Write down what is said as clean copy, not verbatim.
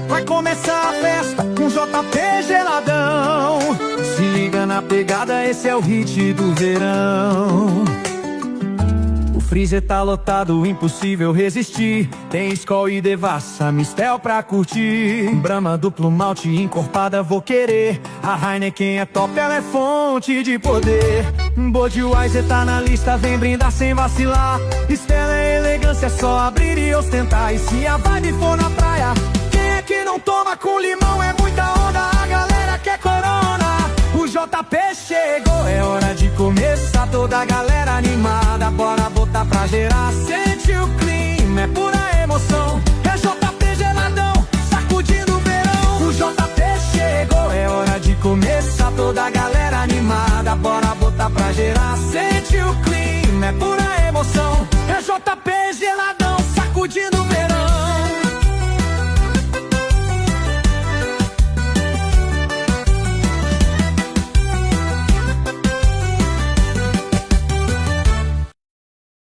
Vai começar a festa com JP geladão. Se liga na pegada, esse é o hit do verão. O freezer tá lotado, impossível resistir. Tem Skol e Devassa, Mistel pra curtir. Brahma duplo malte encorpada vou querer. A Heineken é top, ela é fonte de poder. Budweiser tá na lista, vem brindar sem vacilar. Stella é elegância, é só abrir e ostentar. E se a vibe for na praia, quem é que não toma com limão? É muita onda, a galera quer corona. O JP chegou, é hora de começar. Toda a galera animada, bora botar pra gerar. Sente o clima, é por aí.